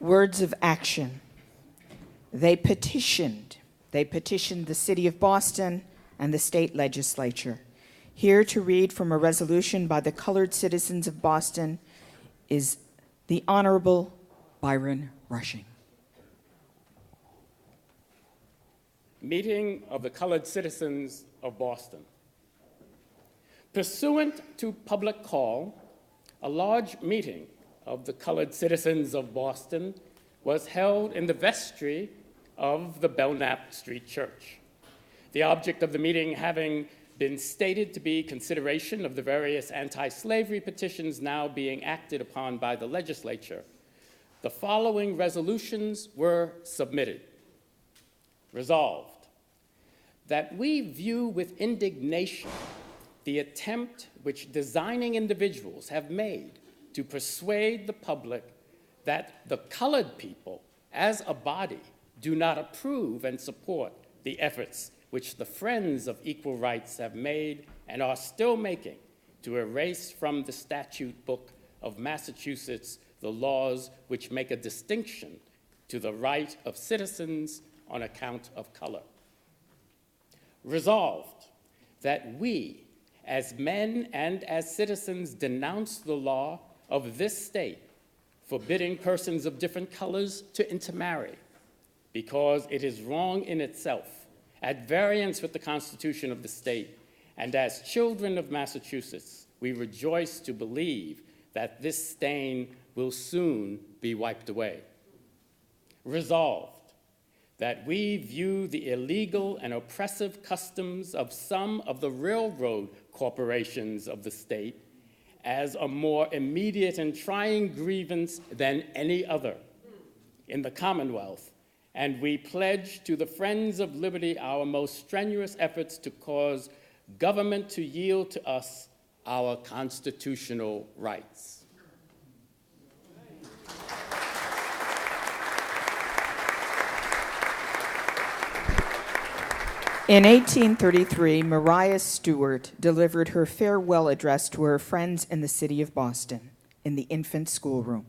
Words of action. They petitioned the city of Boston and the state legislature. Here to read from a resolution by the colored citizens of Boston is the Honorable Byron Rushing. Meeting of the Colored Citizens of Boston. Pursuant to public call, a large meeting of the colored citizens of Boston was held in the vestry of the Belknap Street Church. The object of the meeting having been stated to be consideration of the various anti-slavery petitions now being acted upon by the legislature, the following resolutions were submitted. Resolved, that we view with indignation the attempt which designing individuals have made to persuade the public that the colored people, as a body, do not approve and support the efforts which the Friends of Equal Rights have made and are still making to erase from the statute book of Massachusetts the laws which make a distinction to the right of citizens on account of color. Resolved, that we, as men and as citizens, denounce the law of this state forbidding persons of different colors to intermarry because it is wrong in itself, at variance with the Constitution of the state, and as children of Massachusetts, we rejoice to believe that this stain will soon be wiped away. Resolved, that we view the illegal and oppressive customs of some of the railroad corporations of the state as a more immediate and trying grievance than any other in the Commonwealth, and we pledge to the Friends of Liberty our most strenuous efforts to cause government to yield to us our constitutional rights. In 1833, Maria Stewart delivered her farewell address to her friends in the city of Boston in the infant schoolroom.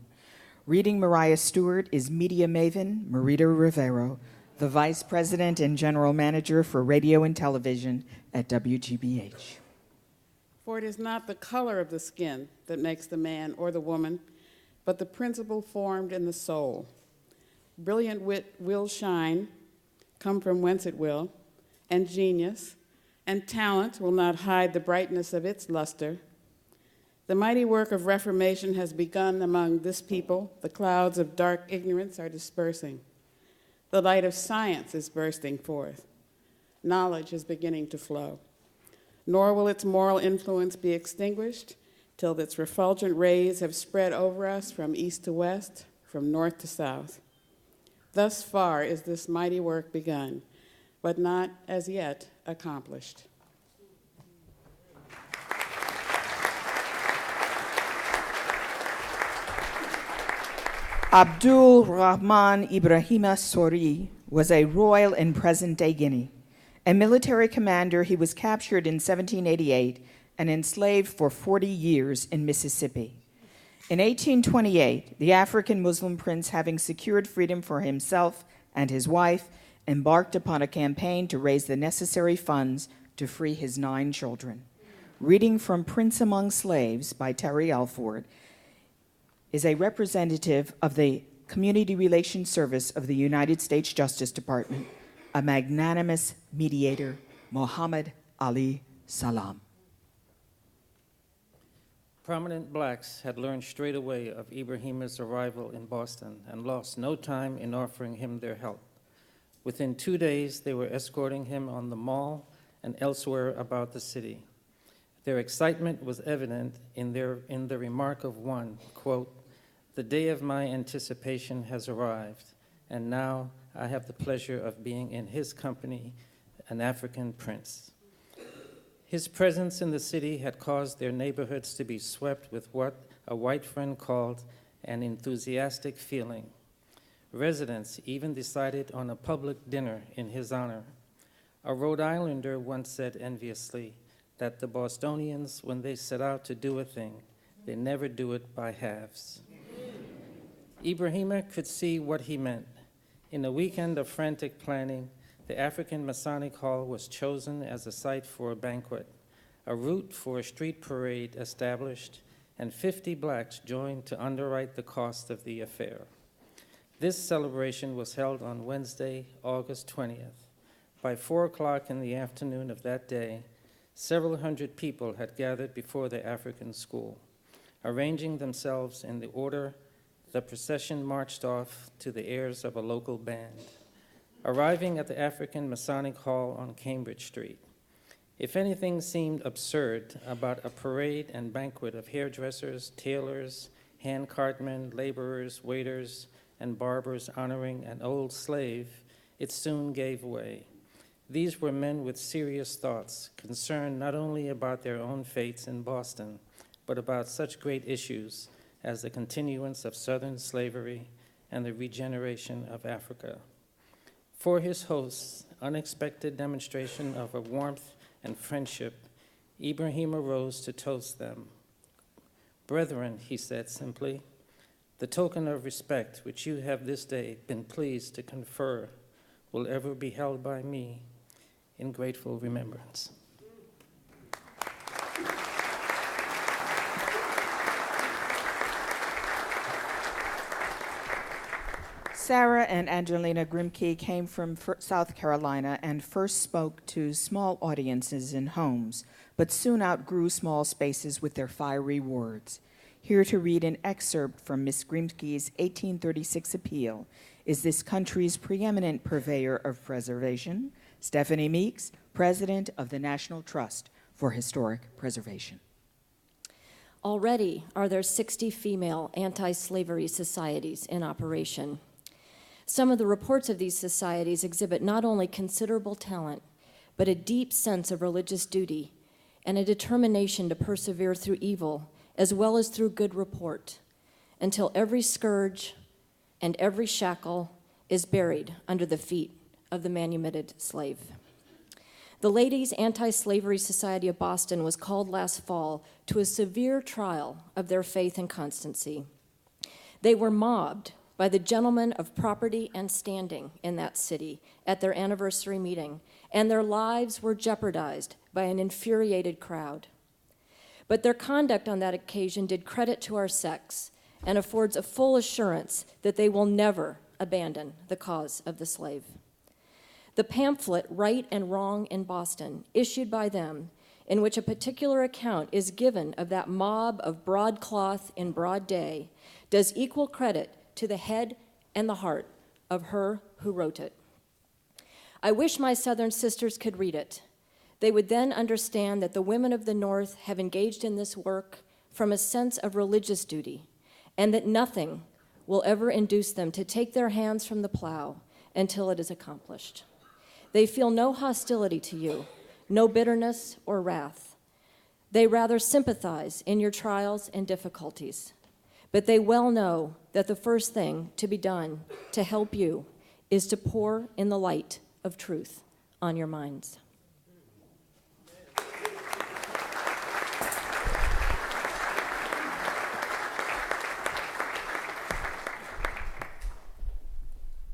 Reading Maria Stewart is media maven Marita Rivero, the Vice President and General Manager for Radio and Television at WGBH. For it is not the color of the skin that makes the man or the woman, but the principle formed in the soul. Brilliant wit will shine, come from whence it will, and genius and talent will not hide the brightness of its luster. The mighty work of reformation has begun among this people. The clouds of dark ignorance are dispersing. The light of science is bursting forth. Knowledge is beginning to flow. Nor will its moral influence be extinguished till its refulgent rays have spread over us from east to west, from north to south. Thus far is this mighty work begun, but not as yet accomplished. Abdul Rahman Ibrahima Sori was a royal in present-day Guinea. A military commander, he was captured in 1788 and enslaved for 40 years in Mississippi. In 1828, the African Muslim prince, having secured freedom for himself and his wife, embarked upon a campaign to raise the necessary funds to free his 9 children. Reading from Prince Among Slaves by Terry Alford is a representative of the Community Relations Service of the United States Justice Department, a magnanimous mediator, Muhammad Ali Salam. Prominent blacks had learned straight away of Ibrahima's arrival in Boston and lost no time in offering him their help. Within 2 days, they were escorting him on the mall and elsewhere about the city. Their excitement was evident in the remark of one, quote, "The day of my anticipation has arrived, and now I have the pleasure of being in his company, an African prince." His presence in the city had caused their neighborhoods to be swept with what a white friend called an enthusiastic feeling. Residents even decided on a public dinner in his honor. A Rhode Islander once said enviously that the Bostonians, when they set out to do a thing, they never do it by halves. Ibrahima could see what he meant. In a weekend of frantic planning, the African Masonic Hall was chosen as a site for a banquet, a route for a street parade established, and 50 blacks joined to underwrite the cost of the affair. This celebration was held on Wednesday, August 20th. By 4 o'clock in the afternoon of that day, several hundred people had gathered before the African school. Arranging themselves in the order, the procession marched off to the airs of a local band. Arriving at the African Masonic Hall on Cambridge Street, if anything seemed absurd about a parade and banquet of hairdressers, tailors, hand cartmen, laborers, waiters, and barbers honoring an old slave, it soon gave way. These were men with serious thoughts, concerned not only about their own fates in Boston, but about such great issues as the continuance of Southern slavery and the regeneration of Africa. For his hosts, unexpected demonstration of a warmth and friendship, Ibrahima rose to toast them. Brethren, he said simply, the token of respect which you have this day been pleased to confer will ever be held by me in grateful remembrance. Sarah and Angelina Grimke came from South Carolina and first spoke to small audiences in homes, but soon outgrew small spaces with their fiery words. Here to read an excerpt from Miss Grimke's 1836 appeal is this country's preeminent purveyor of preservation, Stephanie Meeks, President of the National Trust for Historic Preservation. Already are there 60 female anti-slavery societies in operation. Some of the reports of these societies exhibit not only considerable talent, but a deep sense of religious duty and a determination to persevere through evil as well as through good report, until every scourge and every shackle is buried under the feet of the manumitted slave. The Ladies' Anti-Slavery Society of Boston was called last fall to a severe trial of their faith and constancy. They were mobbed by the gentlemen of property and standing in that city at their anniversary meeting, and their lives were jeopardized by an infuriated crowd. But their conduct on that occasion did credit to our sex and affords a full assurance that they will never abandon the cause of the slave. The pamphlet, Right and Wrong in Boston, issued by them, in which a particular account is given of that mob of broadcloth in broad day, does equal credit to the head and the heart of her who wrote it. I wish my Southern sisters could read it. They would then understand that the women of the North have engaged in this work from a sense of religious duty, and that nothing will ever induce them to take their hands from the plow until it is accomplished. They feel no hostility to you, no bitterness or wrath. They rather sympathize in your trials and difficulties. But they well know that the first thing to be done to help you is to pour in the light of truth on your minds.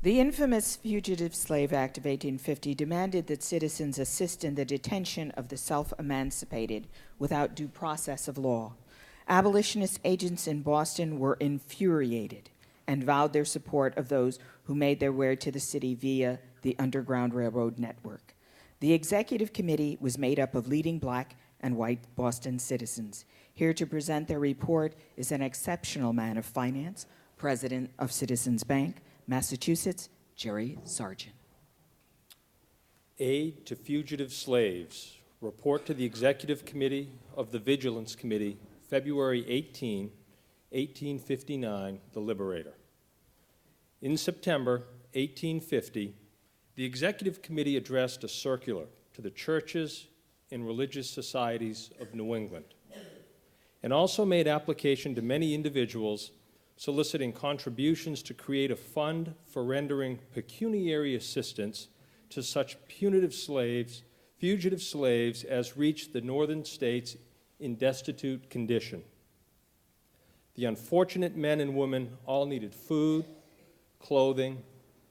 The infamous Fugitive Slave Act of 1850 demanded that citizens assist in the detention of the self-emancipated without due process of law. Abolitionist agents in Boston were infuriated and vowed their support of those who made their way to the city via the Underground Railroad network. The executive committee was made up of leading black and white Boston citizens. Here to present their report is an exceptional man of finance, president of Citizens Bank, Massachusetts, Jerry Sargent. Aid to Fugitive Slaves. Report to the Executive Committee of the Vigilance Committee, February 18, 1859, The Liberator. In September 1850, the Executive Committee addressed a circular to the churches and religious societies of New England, and also made application to many individuals soliciting contributions to create a fund for rendering pecuniary assistance to such fugitive slaves as reached the northern states in destitute condition. The unfortunate men and women all needed food, clothing,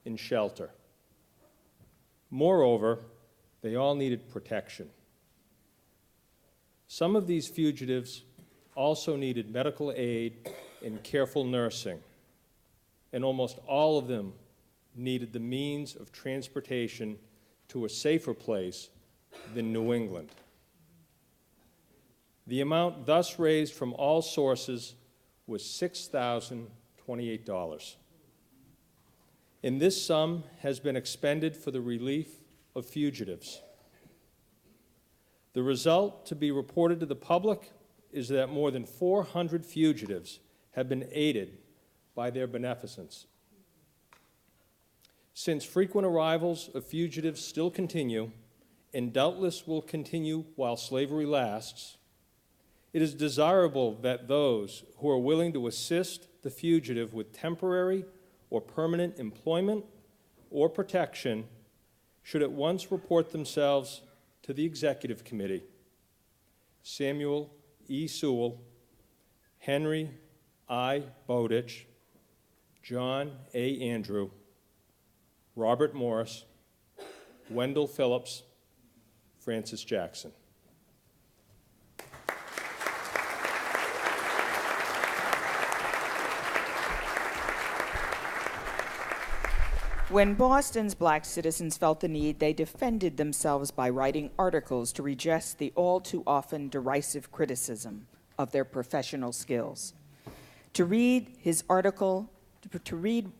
and shelter. Moreover, they all needed protection. Some of these fugitives also needed medical aid and careful nursing, and almost all of them needed the means of transportation to a safer place than New England. The amount thus raised from all sources was $6,028. And this sum has been expended for the relief of fugitives. The result to be reported to the public is that more than 400 fugitives have been aided by their beneficence. Since frequent arrivals of fugitives still continue, and doubtless will continue while slavery lasts, it is desirable that those who are willing to assist the fugitive with temporary or permanent employment or protection should at once report themselves to the Executive Committee. Samuel E. Sewell, Henry I. Bowditch, John A. Andrew, Robert Morris, Wendell Phillips, Francis Jackson. When Boston's black citizens felt the need, they defended themselves by writing articles to redress the all too often derisive criticism of their professional skills. To read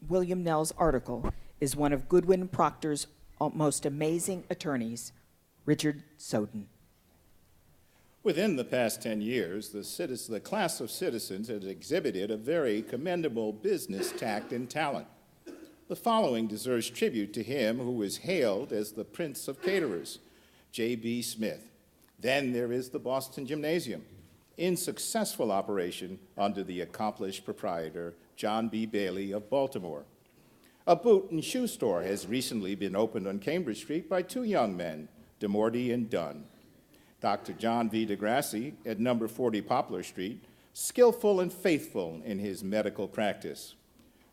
William Nell's article is one of Goodwin Proctor's most amazing attorneys, Richard Soden. Within the past 10 years, the class of citizens has exhibited a very commendable business tact and talent. The following deserves tribute to him who is hailed as the Prince of Caterers, J.B. Smith. Then there is the Boston Gymnasium, in successful operation under the accomplished proprietor, John B. Bailey of Baltimore. A boot and shoe store has recently been opened on Cambridge Street by two young men, DeMorty and Dunn. Dr. John V. DeGrassi at number 40 Poplar Street, skillful and faithful in his medical practice.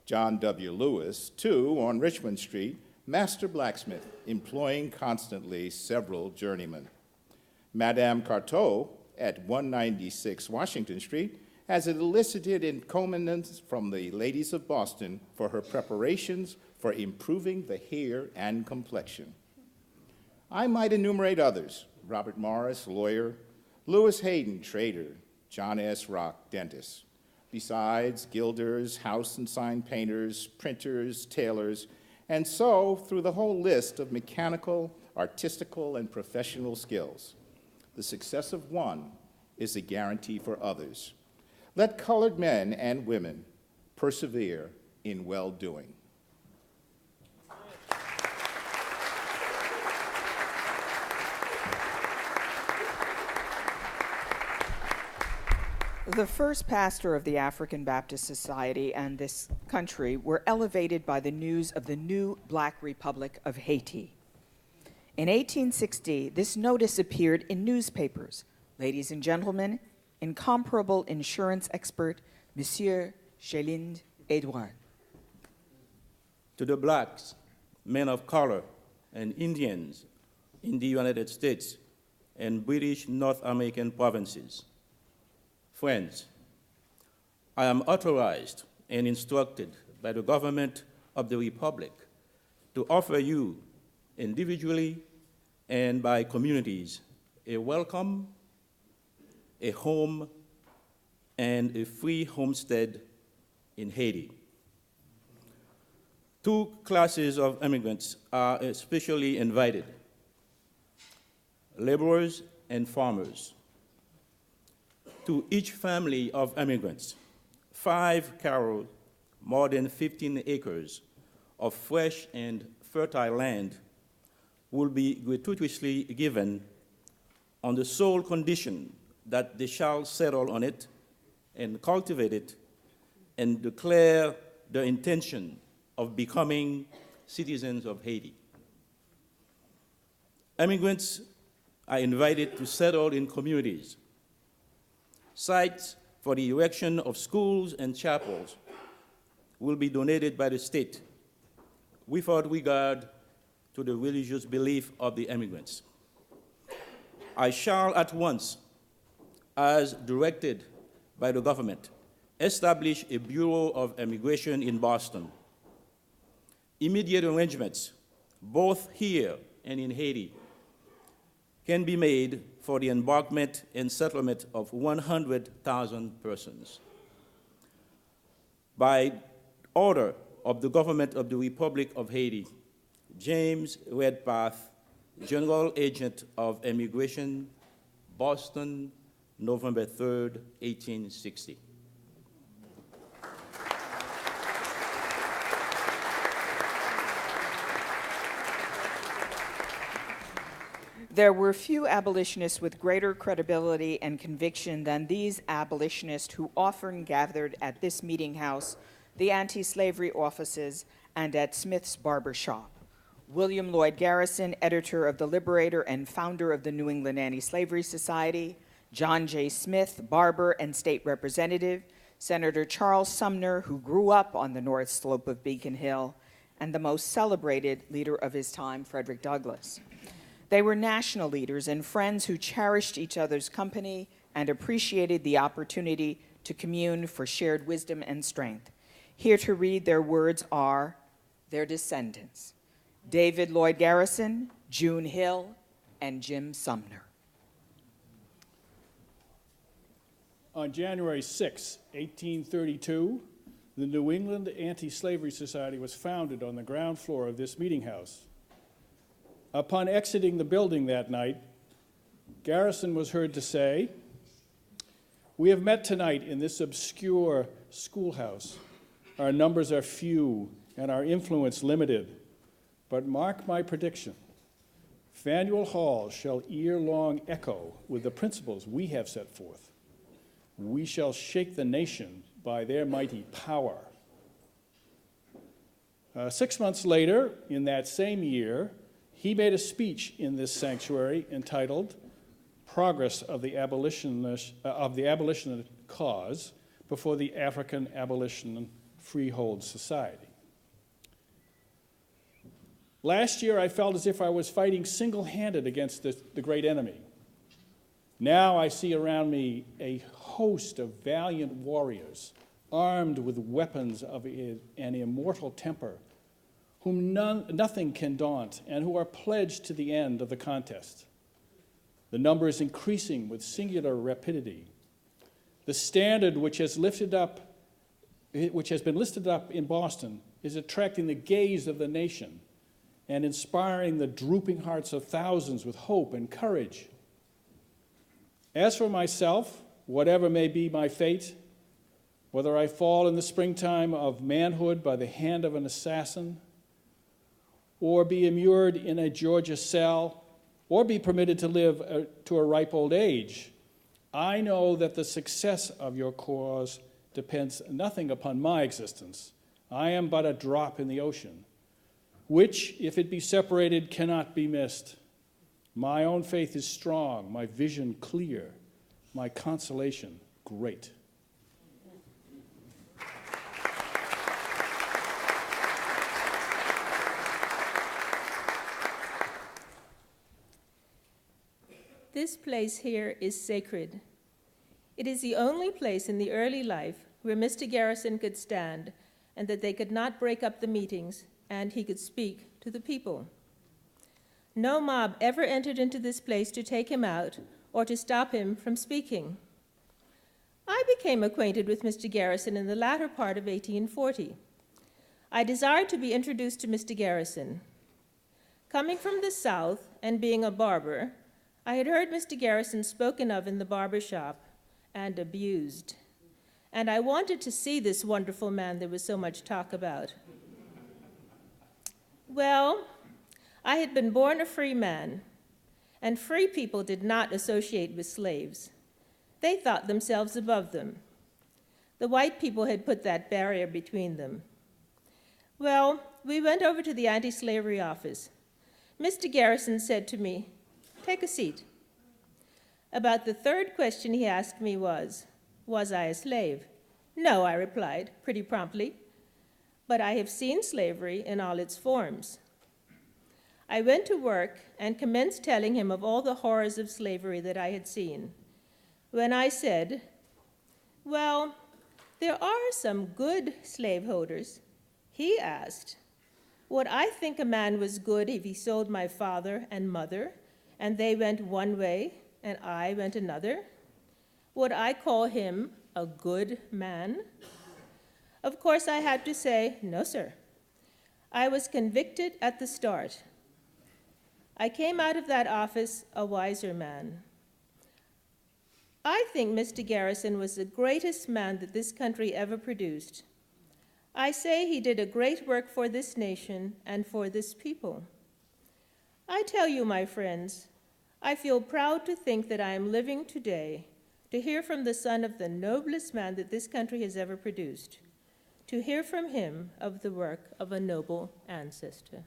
John W. Lewis, too, on Richmond Street, master blacksmith, employing constantly several journeymen. Madame Carteau at 196 Washington Street has elicited encomiums from the ladies of Boston for her preparations for improving the hair and complexion. I might enumerate others: Robert Morris, lawyer; Lewis Hayden, trader; John S. Rock, dentist. Besides gilders, house and sign painters, printers, tailors, and so through the whole list of mechanical, artistical, and professional skills. The success of one is a guarantee for others. Let colored men and women persevere in well-doing. The first pastor of the African Baptist Society and this country were elevated by the news of the new Black Republic of Haiti. In 1860, this notice appeared in newspapers. Ladies and gentlemen, incomparable insurance expert, Monsieur Chélind Edouard. To the blacks, men of color, and Indians in the United States and British North American provinces. Friends, I am authorized and instructed by the government of the Republic to offer you individually and by communities a welcome, a home, and a free homestead in Haiti. Two classes of immigrants are especially invited: laborers and farmers. To each family of immigrants, 5 carrots, more than 15 acres of fresh and fertile land will be gratuitously given on the sole condition that they shall settle on it and cultivate it and declare their intention of becoming citizens of Haiti. Immigrants are invited to settle in communities. Sites for the erection of schools and chapels will be donated by the state without regard to the religious belief of the immigrants. I shall at once, as directed by the government, establish a Bureau of Immigration in Boston. Immediate arrangements, both here and in Haiti, can be made for the embarkment and settlement of 100,000 persons. By order of the government of the Republic of Haiti, James Redpath, General Agent of Immigration, Boston, November 3rd, 1860. There were few abolitionists with greater credibility and conviction than these abolitionists who often gathered at this meeting house, the anti-slavery offices, and at Smith's barber shop. William Lloyd Garrison, editor of The Liberator and founder of the New England Anti-Slavery Society, John J. Smith, barber and state representative, Senator Charles Sumner, who grew up on the north slope of Beacon Hill, and the most celebrated leader of his time, Frederick Douglass. They were national leaders and friends who cherished each other's company and appreciated the opportunity to commune for shared wisdom and strength. Here to read their words are their descendants, David Lloyd Garrison, June Hill, and Jim Sumner. On January 6, 1832, the New England Anti-Slavery Society was founded on the ground floor of this meeting house. Upon exiting the building that night, Garrison was heard to say, "We have met tonight in this obscure schoolhouse. Our numbers are few and our influence limited, but mark my prediction. Faneuil Hall shall ere long echo with the principles we have set forth. We shall shake the nation by their mighty power." 6 months later, in that same year, he made a speech in this sanctuary entitled "Progress of the Abolitionist Cause" before the African Abolition Freehold Society. Last year, I felt as if I was fighting single-handed against the great enemy. Now I see around me a host of valiant warriors, armed with weapons of an immortal temper, whom nothing can daunt, and who are pledged to the end of the contest. The number is increasing with singular rapidity. The standard which has been lifted up in Boston is attracting the gaze of the nation and inspiring the drooping hearts of thousands with hope and courage. As for myself, whatever may be my fate, whether I fall in the springtime of manhood by the hand of an assassin, or be immured in a Georgia cell, or be permitted to live to a ripe old age, I know that the success of your cause depends nothing upon my existence. I am but a drop in the ocean, which, if it be separated, cannot be missed. My own faith is strong, my vision clear, my consolation great. This place here is sacred. It is the only place in the early life where Mr. Garrison could stand and that they could not break up the meetings and he could speak to the people. No mob ever entered into this place to take him out or to stop him from speaking. I became acquainted with Mr. Garrison in the latter part of 1840. I desired to be introduced to Mr. Garrison. Coming from the South and being a barber, I had heard Mr. Garrison spoken of in the barber shop and abused, and I wanted to see this wonderful man there was so much talk about. Well, I had been born a free man, and free people did not associate with slaves. They thought themselves above them. The white people had put that barrier between them. Well, we went over to the anti-slavery office. Mr. Garrison said to me, "Take a seat." About the third question he asked me was, Was I a slave? No, I replied pretty promptly, but I have seen slavery in all its forms. I went to work and commenced telling him of all the horrors of slavery that I had seen. When I said, well, there are some good slaveholders, he asked, would I think a man was good if he sold my father and mother, and they went one way and I went another? Would I call him a good man? Of course, I had to say, no, sir. I was convicted at the start. I came out of that office a wiser man. I think Mr. Garrison was the greatest man that this country ever produced. I say he did a great work for this nation and for this people. I tell you, my friends, I feel proud to think that I am living today to hear from the son of the noblest man that this country has ever produced, to hear from him of the work of a noble ancestor.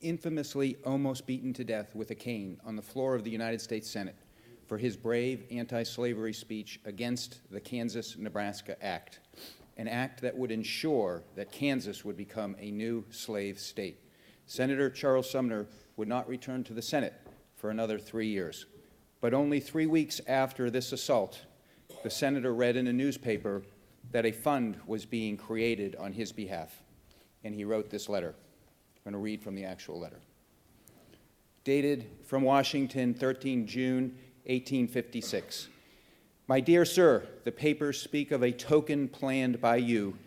Infamously almost beaten to death with a cane on the floor of the United States Senate for his brave anti-slavery speech against the Kansas-Nebraska Act, an act that would ensure that Kansas would become a new slave state. Senator Charles Sumner would not return to the Senate for another 3 years. But only 3 weeks after this assault, the senator read in a newspaper that a fund was being created on his behalf, and he wrote this letter. I'm going to read from the actual letter. Dated from Washington, 13 June, 1856. My dear sir, the papers speak of a token planned by you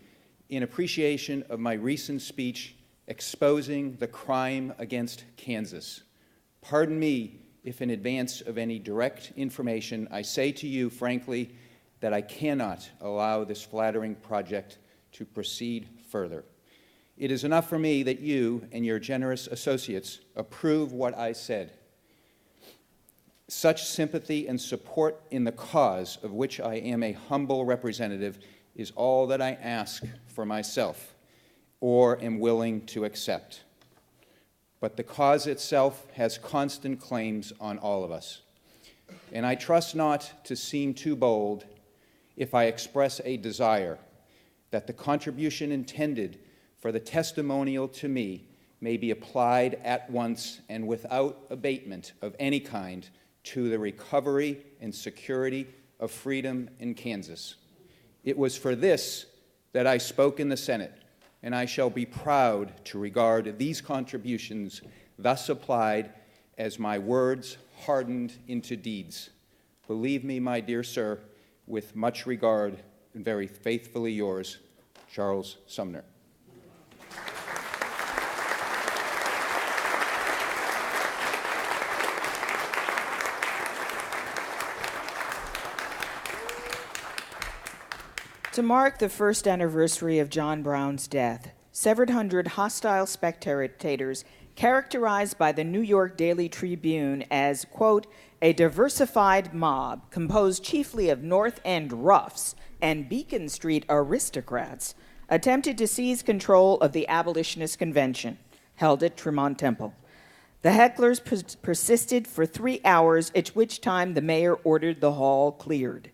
in appreciation of my recent speech exposing the crime against Kansas. Pardon me if in advance of any direct information I say to you frankly that I cannot allow this flattering project to proceed further. It is enough for me that you and your generous associates approve what I said. Such sympathy and support in the cause of which I am a humble representative is all that I ask for myself or am willing to accept. But the cause itself has constant claims on all of us. And I trust not to seem too bold if I express a desire that the contribution intended for the testimonial to me may be applied at once and without abatement of any kind to the recovery and security of freedom in Kansas. It was for this that I spoke in the Senate, and I shall be proud to regard these contributions thus applied as my words hardened into deeds. Believe me, my dear sir, with much regard and very faithfully yours, Charles Sumner. To mark the first anniversary of John Brown's death, several hundred hostile spectators, characterized by the New York Daily Tribune as, quote, a diversified mob composed chiefly of North End roughs and Beacon Street aristocrats, attempted to seize control of the Abolitionist Convention held at Tremont Temple. The hecklers persisted for 3 hours, at which time the mayor ordered the hall cleared.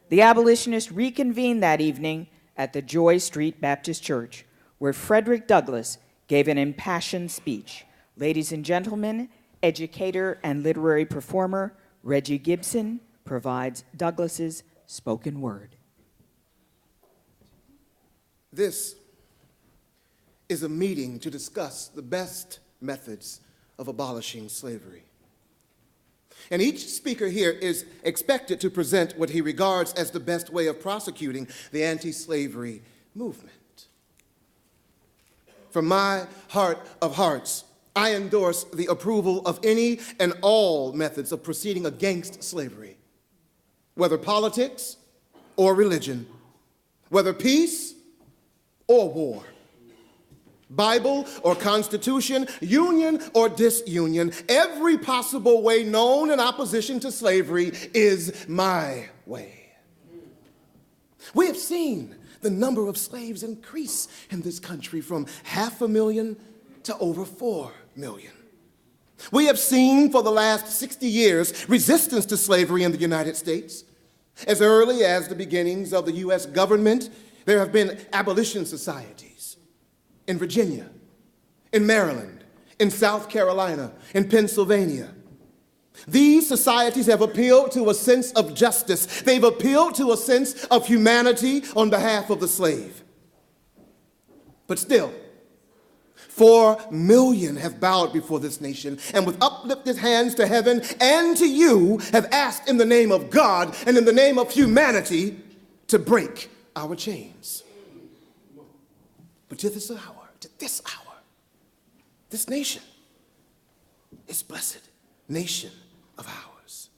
The abolitionists reconvened that evening at the Joy Street Baptist Church, where Frederick Douglass gave an impassioned speech. Ladies and gentlemen, educator and literary performer Reggie Gibson provides Douglass's spoken word. This is a meeting to discuss the best methods of abolishing slavery. And each speaker here is expected to present what he regards as the best way of prosecuting the anti-slavery movement. From my heart of hearts, I endorse the approval of any and all methods of proceeding against slavery, whether politics or religion, whether peace or war, Bible or Constitution, union or disunion, every possible way known in opposition to slavery is my way. We have seen the number of slaves increase in this country from 500,000 to over 4 million. We have seen for the last 60 years resistance to slavery in the United States. As early as the beginnings of the U.S. government, there have been abolition societies in Virginia, in Maryland, in South Carolina, in Pennsylvania. These societies have appealed to a sense of justice. They've appealed to a sense of humanity on behalf of the slave. But still, 4 million have bowed before this nation and with uplifted hands to heaven and to you have asked in the name of God and in the name of humanity to break our chains. But to this hour, this nation, this blessed nation of ours,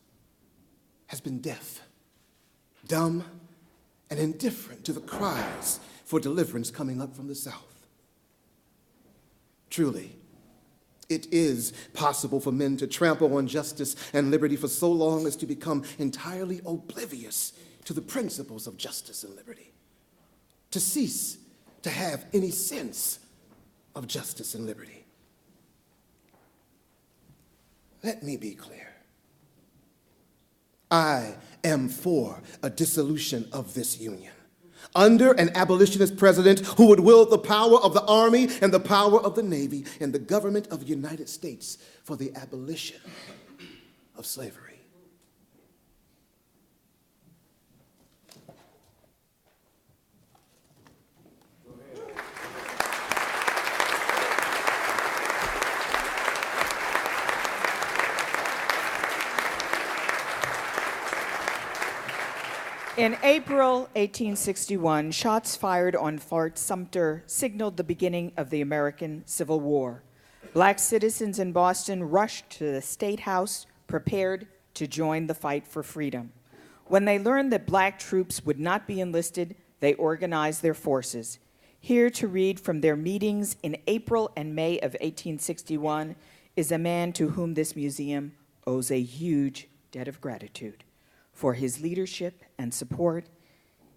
has been deaf, dumb, and indifferent to the cries for deliverance coming up from the South. Truly, it is possible for men to trample on justice and liberty for so long as to become entirely oblivious to the principles of justice and liberty, to cease to have any sense of justice and liberty. Let me be clear. I am for a dissolution of this union under an abolitionist president who would wield the power of the Army and the power of the Navy and the government of the United States for the abolition of slavery. In April 1861, shots fired on Fort Sumter signaled the beginning of the American Civil War. Black citizens in Boston rushed to the State House, prepared to join the fight for freedom. When they learned that black troops would not be enlisted, they organized their forces. Here to read from their meetings in April and May of 1861 is a man to whom this museum owes a huge debt of gratitude. For his leadership and support,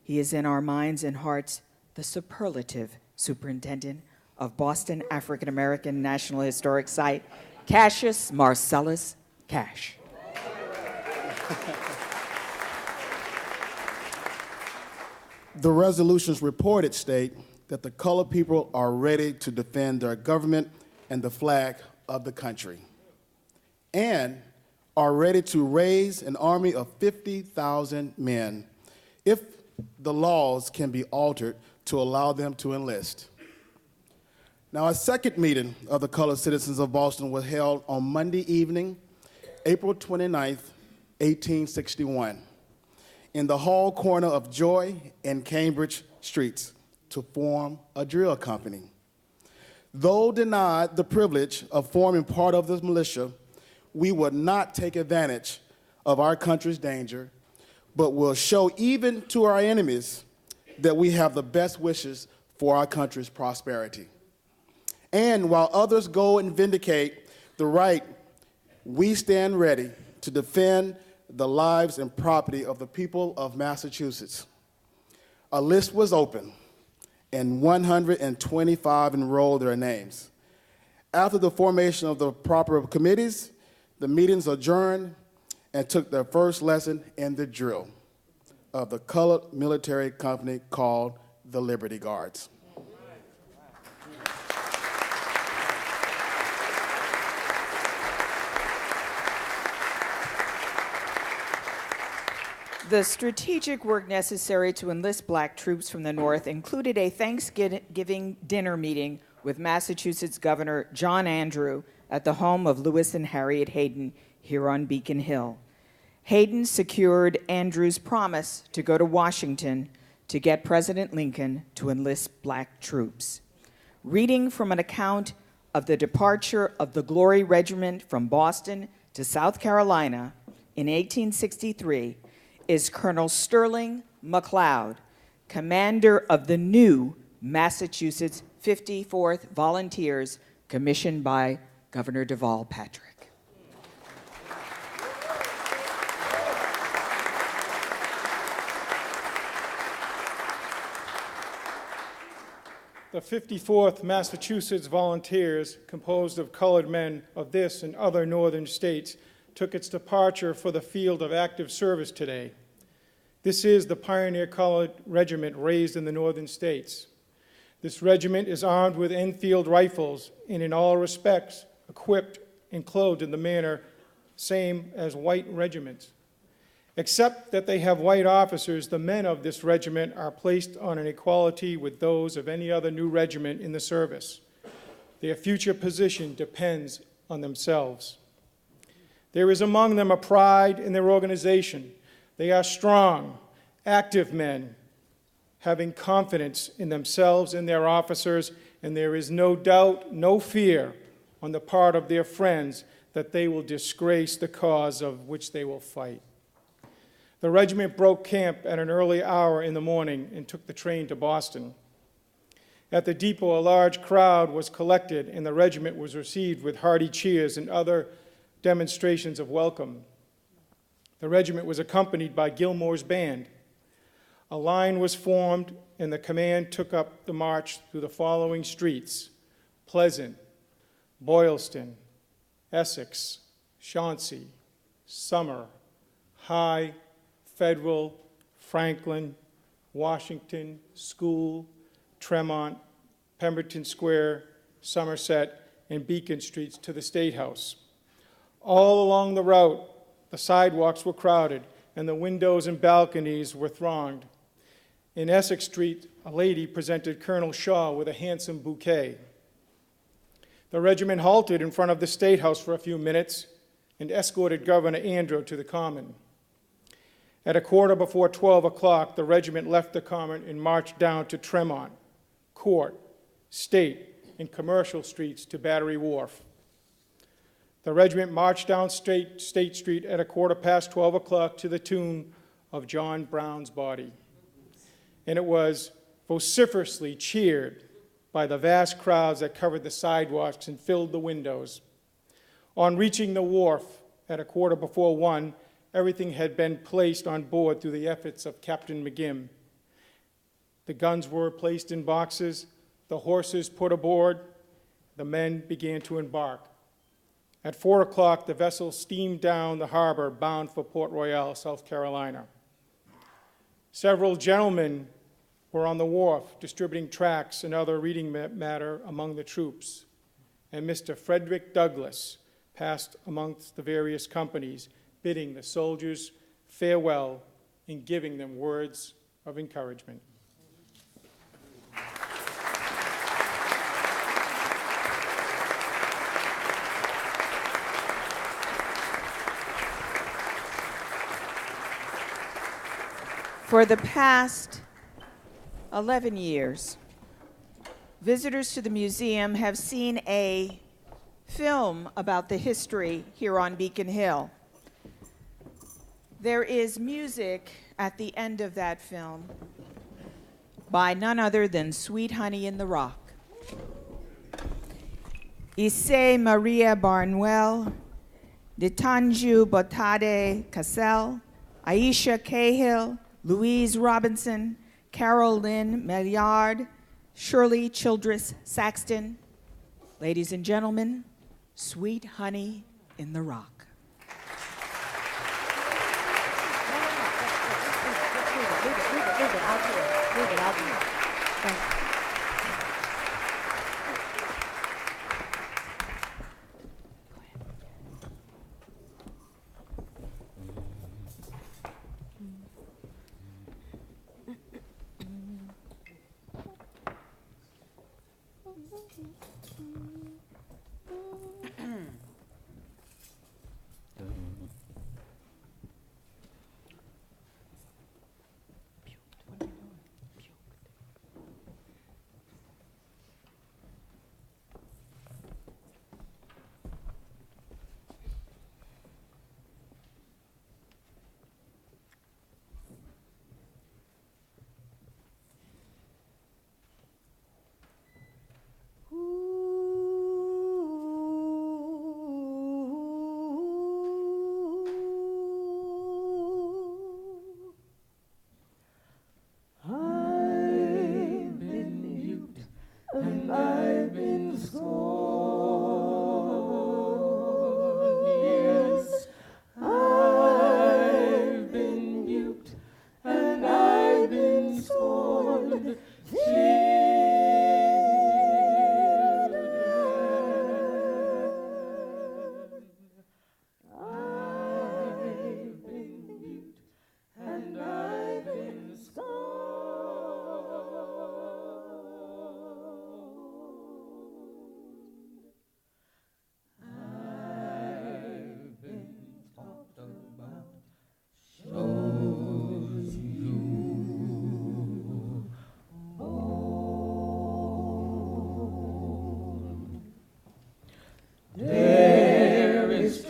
he is in our minds and hearts the superlative superintendent of Boston African American National Historic Site, Cassius Marcellus Cash. The resolutions reported state that the colored people are ready to defend their government and the flag of the country, and are ready to raise an army of 50,000 men if the laws can be altered to allow them to enlist. Now, a second meeting of the colored citizens of Boston was held on Monday evening, April 29th, 1861, in the hall corner of Joy and Cambridge Streets to form a drill company. Though denied the privilege of forming part of this militia, we would not take advantage of our country's danger, but will show even to our enemies that we have the best wishes for our country's prosperity. And while others go and vindicate the right, we stand ready to defend the lives and property of the people of Massachusetts. A list was opened, and 125 enrolled their names. After the formation of the proper committees, the meetings adjourned and took their first lesson in the drill of the colored military company called the Liberty Guards. The strategic work necessary to enlist black troops from the North included a Thanksgiving dinner meeting with Massachusetts Governor John Andrew at the home of Lewis and Harriet Hayden here on Beacon Hill. Hayden secured Andrew's promise to go to Washington to get President Lincoln to enlist black troops. Reading from an account of the departure of the Glory Regiment from Boston to South Carolina in 1863 is Colonel Sterling McLeod, commander of the new Massachusetts 54th Volunteers, commissioned by Governor Deval Patrick. The 54th the 54th Massachusetts Volunteers, composed of colored men of this and other northern states, took its departure for the field of active service today. This is the Pioneer Colored Regiment raised in the northern states. This regiment is armed with Enfield rifles and in all respects equipped and clothed in the manner same as white regiments. Except that they have white officers, the men of this regiment are placed on an equality with those of any other new regiment in the service. Their future position depends on themselves. There is among them a pride in their organization. They are strong, active men, having confidence in themselves and their officers, and there is no doubt, no fear on the part of their friends that they will disgrace the cause of which they will fight. The regiment broke camp at an early hour in the morning and took the train to Boston. At the depot, a large crowd was collected, and the regiment was received with hearty cheers and other demonstrations of welcome. The regiment was accompanied by Gilmore's band. A line was formed, and the command took up the march through the following streets: Pleasant, Boylston, Essex, Chauncey, Summer, High, Federal, Franklin, Washington, School, Tremont, Pemberton Square, Somerset, and Beacon Streets to the State House. All along the route, the sidewalks were crowded, and the windows and balconies were thronged. In Essex Street, a lady presented Colonel Shaw with a handsome bouquet. The regiment halted in front of the State House for a few minutes and escorted Governor Andrew to the Common. At a quarter before 12 o'clock, the regiment left the Common and marched down to Tremont, Court, State, and Commercial Streets to Battery Wharf. The regiment marched down State Street at a quarter past 12 o'clock to the tune of John Brown's Body, and it was vociferously cheered by the vast crowds that covered the sidewalks and filled the windows. On reaching the wharf at a quarter before 1, everything had been placed on board through the efforts of Captain McGim. The guns were placed in boxes, the horses put aboard, the men began to embark. At 4 o'clock, the vessel steamed down the harbor bound for Port Royal, South Carolina. Several gentlemen were on the wharf distributing tracts and other reading matter among the troops, and Mr. Frederick Douglass passed amongst the various companies, bidding the soldiers farewell and giving them words of encouragement. For the past 11 years, visitors to the museum have seen a film about the history here on Beacon Hill. There is music at the end of that film by none other than Sweet Honey in the Rock. Issei Maria Barnwell, Ditanju Botade Cassell, Aisha Cahill, Louise Robinson, Carol Lynn Maillard, Shirley Childress Saxton. Ladies and gentlemen, Sweet Honey in the Rock.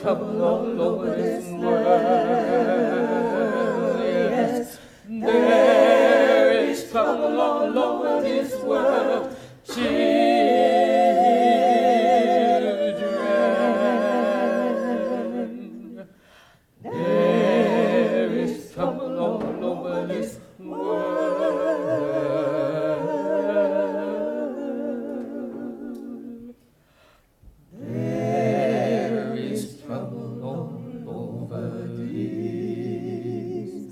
Trouble all over this world, yes. There is trouble all over this world, children. There is trouble all over this world. There is trouble all over this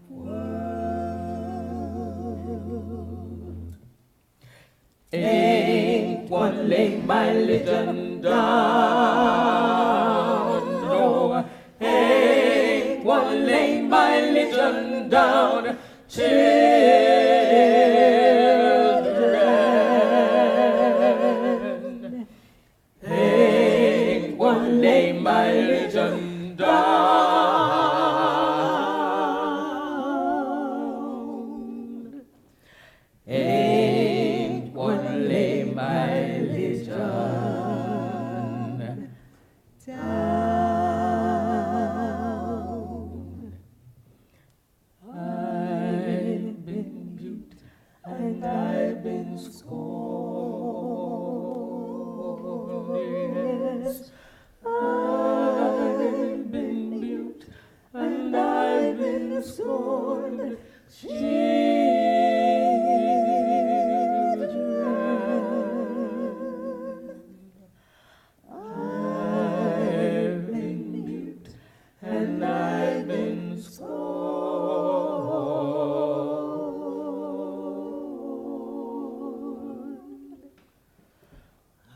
world. Ain't one lay my religion down, no. Ain't one lay my religion down, children. Ain't one lay my religion down. Ain't one lay my religion down. I've been bute and I've been scorned, yes. I've been bute and I've been scorned, children. I've been bute and I've been scorned.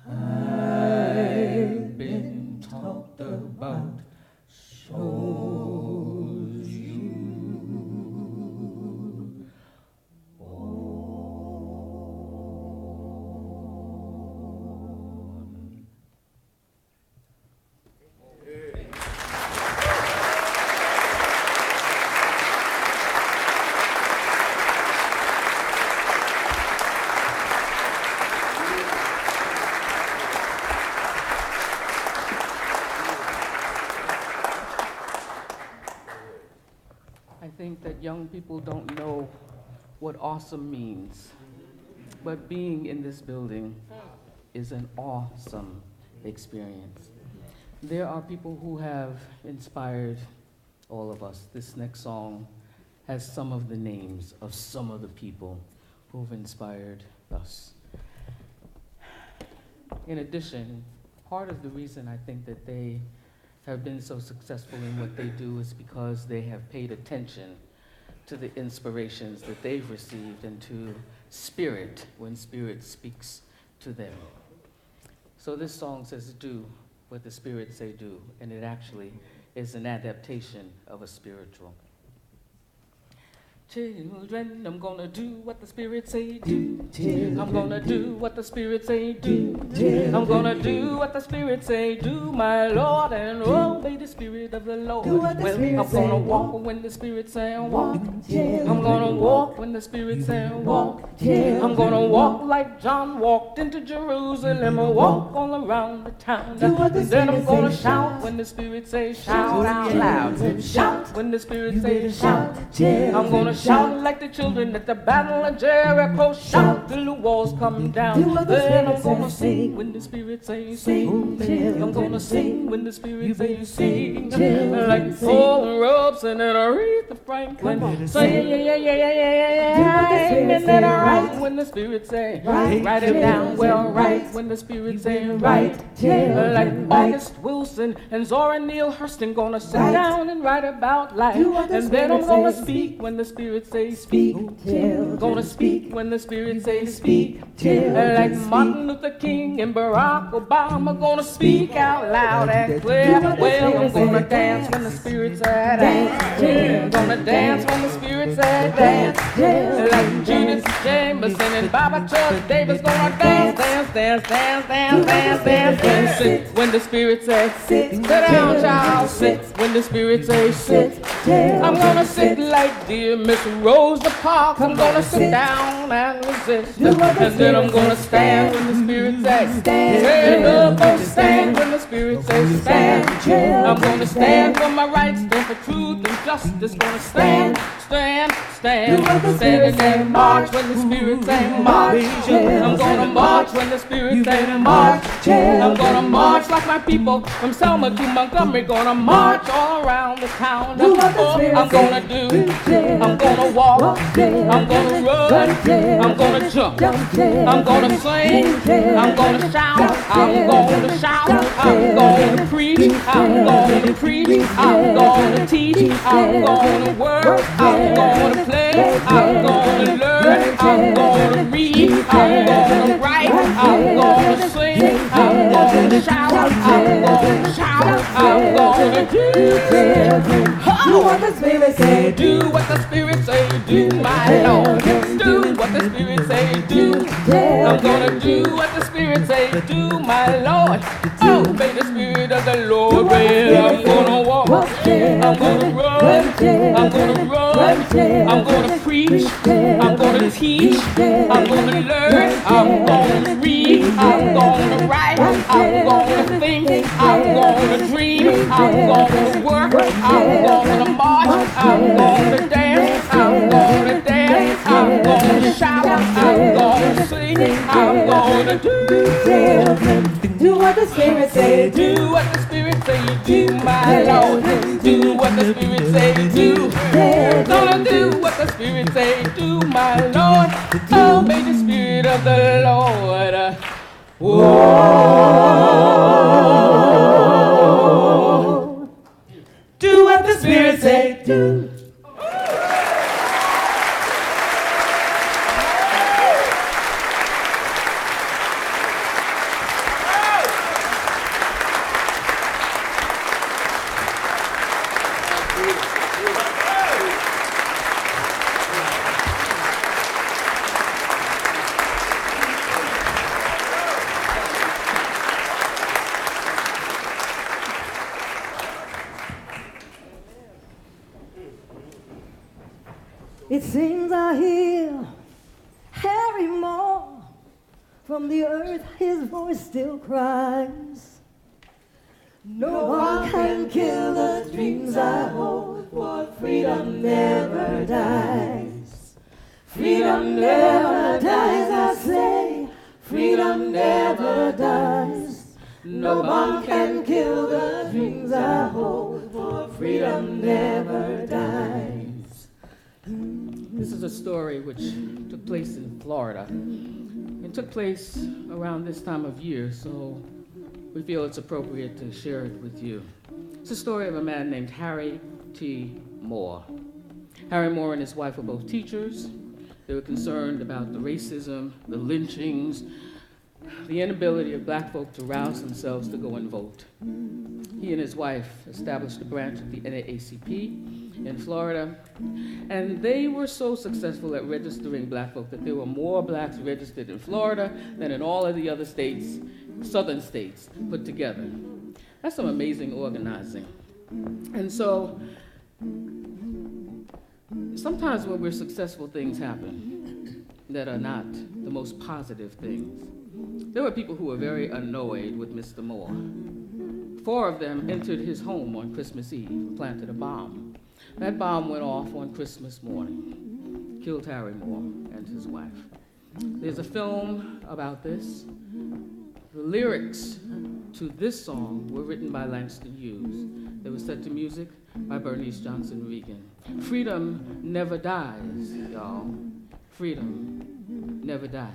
I've been talked about, shows you. I think that young people don't know what awesome means, but being in this building is an awesome experience. There are people who have inspired all of us. This next song has some of the names of some of the people who've inspired us. In addition, part of the reason I think that they have been so successful in what they do is because they have paid attention to the inspirations that they've received and to spirit when spirit speaks to them. So this song says, do what the spirit say do, and it actually is an adaptation of a spiritual. Children, I'm gonna do what the spirit say do. I'm gonna do what the spirit say do. I'm gonna do what the spirit say do, my Lord, and obey the spirit of the Lord. Well, I'm gonna walk when the spirit say walk. I'm gonna walk when the spirit say walk. I'm gonna walk like John walked into Jerusalem, and walk all around the town. And then I'm gonna shout when the spirit say shout out loud. Shout when the spirit say shout. I'm gonna shout like the children at the battle of Jericho. Shout till the walls come down. Then I'm gonna sing when the spirit say sing. I'm gonna sing when the spirit say sing. Like Paul Robeson and Aretha Franklin. Say yeah yeah yeah yeah yeah yeah. amen that right when the Spirit say right. Write it down well right when the Spirit say right. Like August Wilson and Zora Neale Hurston gonna sit down and write about life. And then I'm gonna speak when the Spirit say speak. Gonna speak when the Spirit say speak. Like Martin Luther King and Barack Obama gonna speak out loud and clear. Well, I'm gonna dance when the Spirit say dance. Gonna dance when the Spirit say dance. Like Judith Jameson and Baba Chuck Davis gonna dance, dance, dance, dance, dance, dance, dance, dance. Sit when the Spirit say sit. Sit down, child. Sit when the Spirit say sit. I'm gonna sit like dear Miss Rosa Parks. I'm gonna sit down and resist. And then I'm gonna stand when the Spirit says stand. Stand up and stand when the Spirit says stand. I'm gonna stand for my rights, stand for truth and justice. Gonna stand, stand, stand. Stand and then march when the Spirit says march. I'm gonna march when the Spirit says march. I'm gonna march like my people from Selma to Montgomery. Gonna march all around the town. I'm gonna do, I'm gonna walk, I'm gonna run, I'm gonna jump, I'm gonna sing, I'm gonna shout, I'm gonna shout, I'm gonna preach, I'm gonna preach, I'm gonna teach, I'm gonna work, I'm gonna play, I'm gonna learn, I'm gonna read, I'm gonna write, I'm gonna sing, I'm gonna shout, I'm gonna shout, I'm gonna do what the Spirit say, do what the Spirit say, do my Lord, do what the Spirit say, do. I'm gonna do what the Spirit say, do my Lord. Oh, may the Spirit of the Lord reign. I'm gonna walk, I'm gonna run, I'm gonna run, I'm gonna preach, I'm gonna teach, I'm gonna learn, I'm gonna read, I'm gonna write, I'm gonna think, I'm gonna dream, I'm gonna work, I'm gonna march, I'm gonna dance, I'm gonna dance, I'm gonna shout, I'm gonna sing, I'm gonna do what the Spirit say, do what the Spirit say, do my Lord, do what the Spirit say, do. Gonna do what the Spirit say, do my Lord. Oh, may the Spirit of the Lord. Do what the Spirit say, do. It seems I hear Harry Moore from the earth, his voice still cries. No one can kill the dreams I hold, for freedom never dies. Freedom never dies, I say. Freedom never dies. No one can kill the dreams I hold, for freedom never dies. This is a story which took place in Florida. It took place around this time of year, so we feel it's appropriate to share it with you. It's a story of a man named Harry T. Moore. Harry Moore and his wife were both teachers. They were concerned about the racism, the lynchings, the inability of black folk to rouse themselves to go and vote. He and his wife established a branch of the NAACP in Florida, and they were so successful at registering black folk that there were more blacks registered in Florida than in all of the other states, southern states, put together. That's some amazing organizing. And so, sometimes when we're successful, things happen that are not the most positive things. There were people who were very annoyed with Mr. Moore. 4 of them entered his home on Christmas Eve, planted a bomb. That bomb went off on Christmas morning, killed Harry Moore and his wife. There's a film about this. The lyrics to this song were written by Langston Hughes. They were set to music by Bernice Johnson Regan. Freedom never dies, y'all. freedom never dies.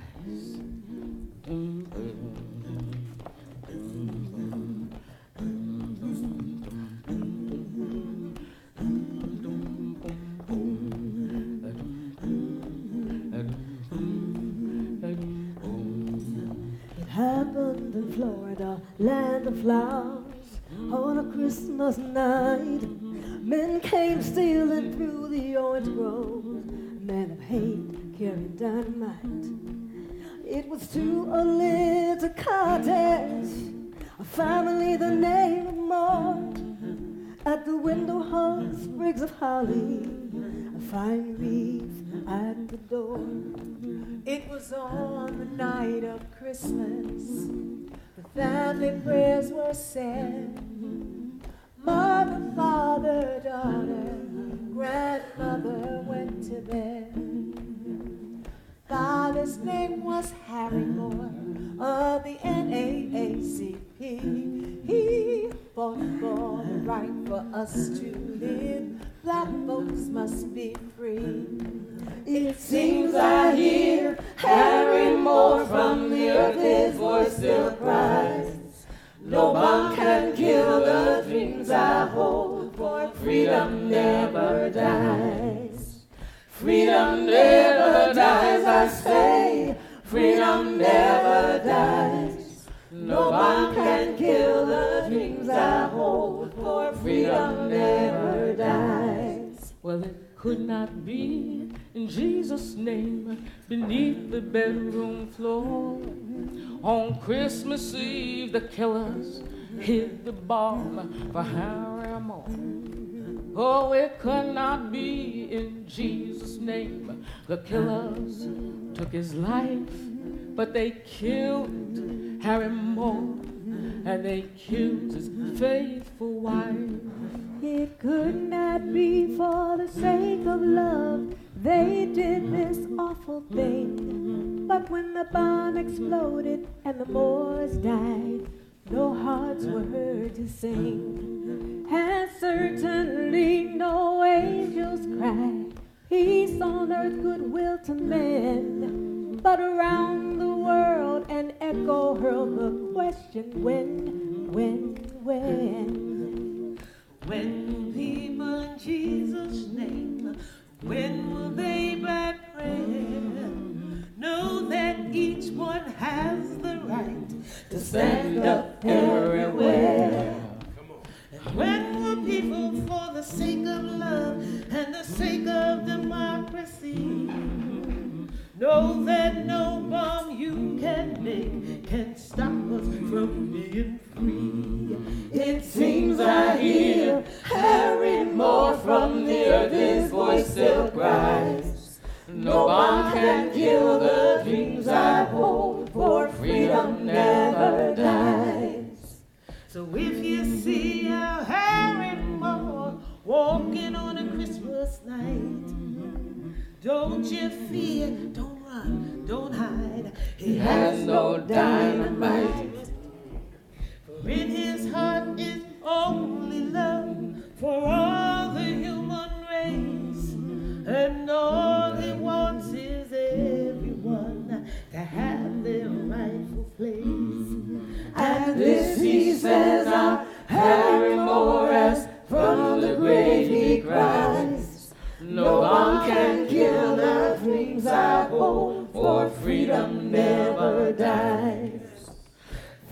It happened in Florida, land of flowers, on a Christmas night. Men came stealing through the orange groves, men of hate carrying dynamite. It was to a little cottage, a family the name of Moore. At the window hung sprigs of holly, a fine wreath at the door. It was on the night of Christmas, the family prayers were said. Mother, father, daughter, grandmother went to bed. Father's name was Harry Moore of the NAACP. He fought for the right for us to live. Black folks must be free. It seems I hear Harry Moore from the earth, his voice still cries. No bomb can kill the dreams I hold, for freedom never dies. Freedom never dies, I say. Freedom never dies. No bomb can kill the dreams I hold, for freedom never dies. Well, it could not be in Jesus' name beneath the bedroom floor. On Christmas Eve, the killers hid the bomb for Harry Moore. Oh, it could not be in Jesus' name. The killers took his life, but they killed Harry Moore, and they killed his faithful wife. It could not be for the sake of love they did this awful thing. But when the bomb exploded and the Moors died, no hearts were heard to sing. And certainly no angels cried peace on earth, goodwill to men. But around the world an echo hurled the question, when? When people in Jesus' name, when will they by prayer know that each one has the right to stand up everywhere? When will people, for the sake of love and the sake of democracy, know that no bomb you can make can stop us from being free? It seems I hear Harry Moore from the earth, his voice still cries. No bomb can kill the dreams I hold, for freedom never dies. So if you see a Harry Moore walking on a Christmas night, don't you fear, don't run, don't hide. He has no dynamite. For in his heart is only love for all the human race, and all he wants is everyone to have their rightful place. And this he says, our Harry Moore, as from the grave he cries. No bomb can kill the dreams I hold, for freedom never dies.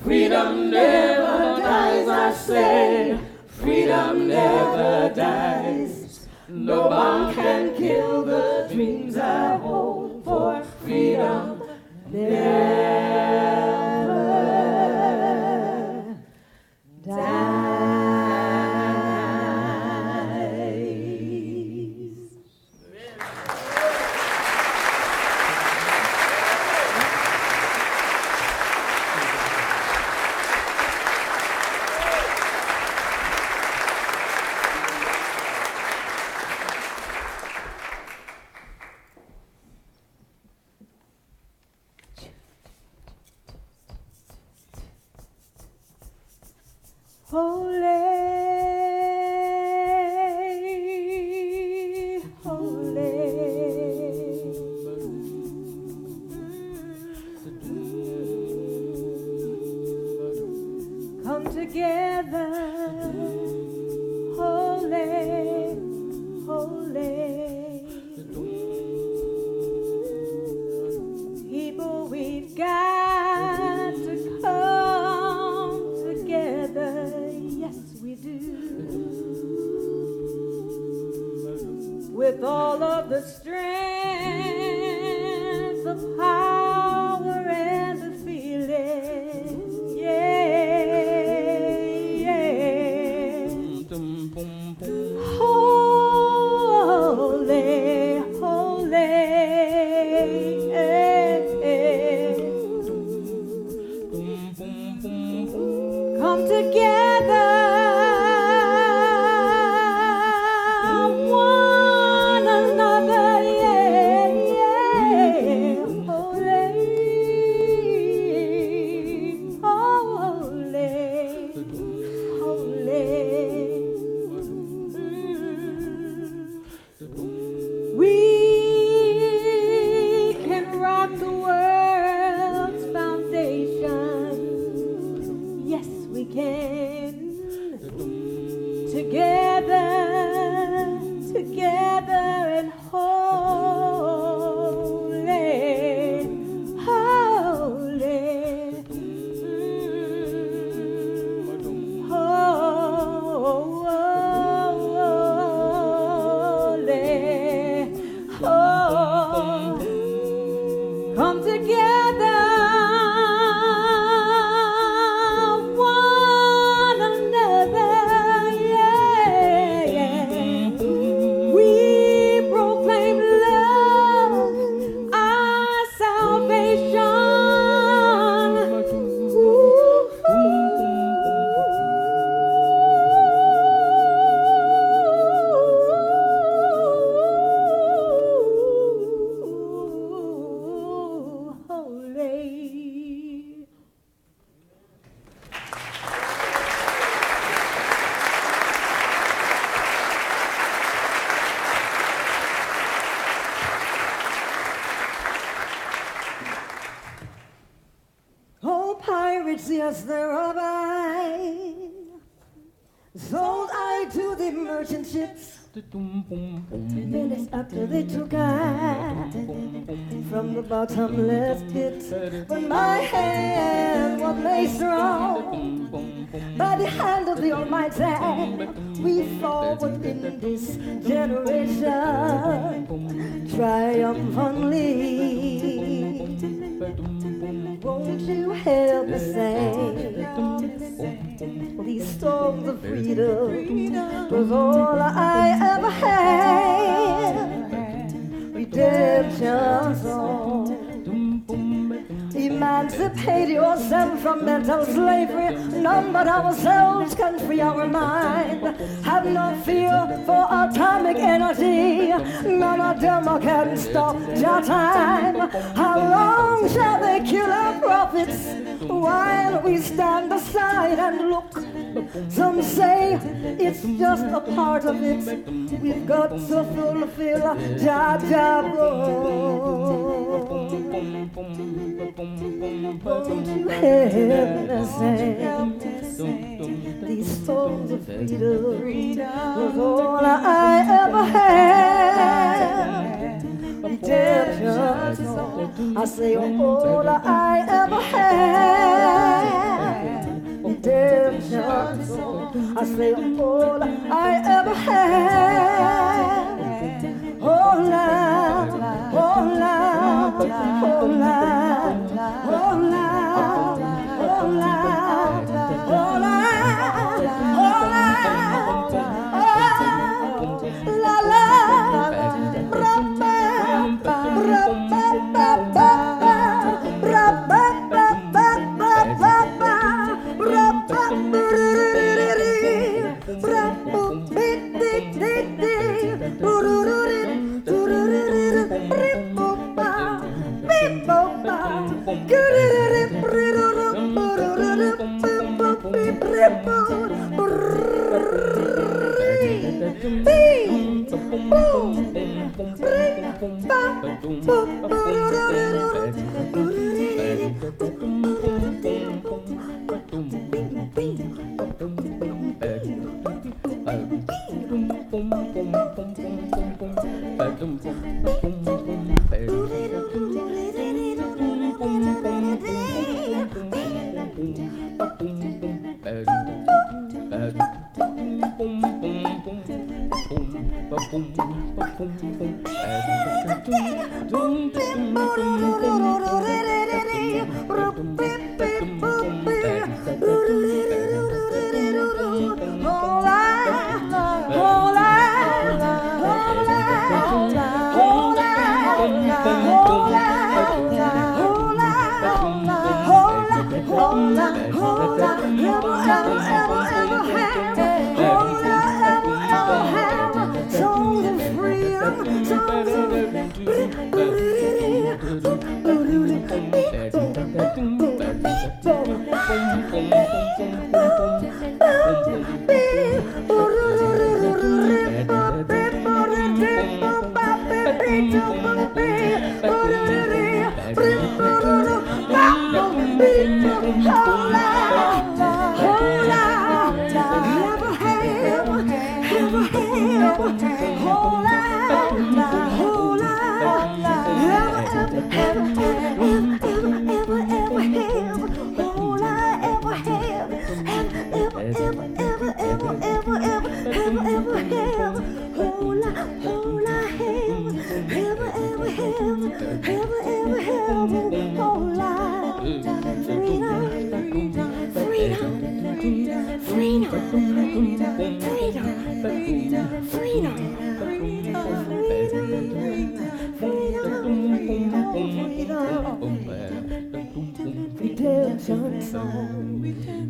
Freedom never dies, I say. Freedom never dies. No bomb can kill the dreams I hold, for freedom never dies. Holy, holy, together. Holy, holy. People, we've got to come together. Yes, we do. With all of the strength, the power, and the feeling. Yeah, yeah. Holy, holy. Come together. Yes, there are I. Sold I to the merchant ships. Then it's after they took I from the bottom left it. But my hand was made strong by the hand of the Almighty. We forward in this generation triumphantly. Won't you help me sing these songs of freedom? Was all I ever had. Redemption song. Emancipate yourself from mental slavery. None but ourselves can free our mind. Have no fear for atomic energy. None of them can stop your time. How long shall they kill our prophets while we stand aside and look? Some say it's just a part of it. We've got to fulfill Jah role. Won't you help us sing these songs of freedom? Was all I ever had. Redemption song. I say all I ever had. Redemption song. I say all I ever had. Oh, Lord, oh, Lord, oh, Lord, oh, Lord, oh, Lord, oh, Lord, la la, rabba, rabba, rabba, rabba,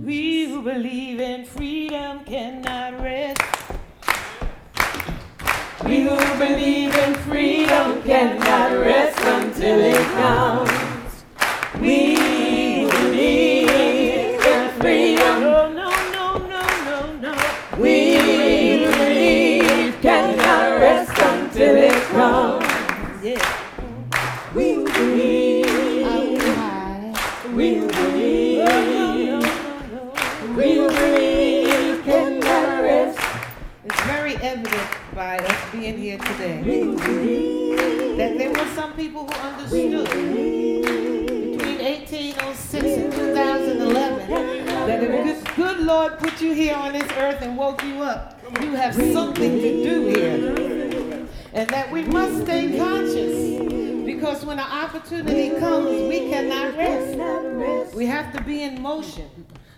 We who believe in freedom cannot rest. We who believe in freedom cannot rest until it comes. We who believe in freedom. No, no, no, no, no, no. We who believe cannot rest until it comes. Yeah. We who believe. We who believe. We who believe cannot rest. It's very evident by us being here today that there were some people who understood between 1806 and 2011 that if the good Lord put you here on this earth and woke you up, you have something to do here. And that we must stay conscious, because when an opportunity comes, we cannot rest. We have to be in motion.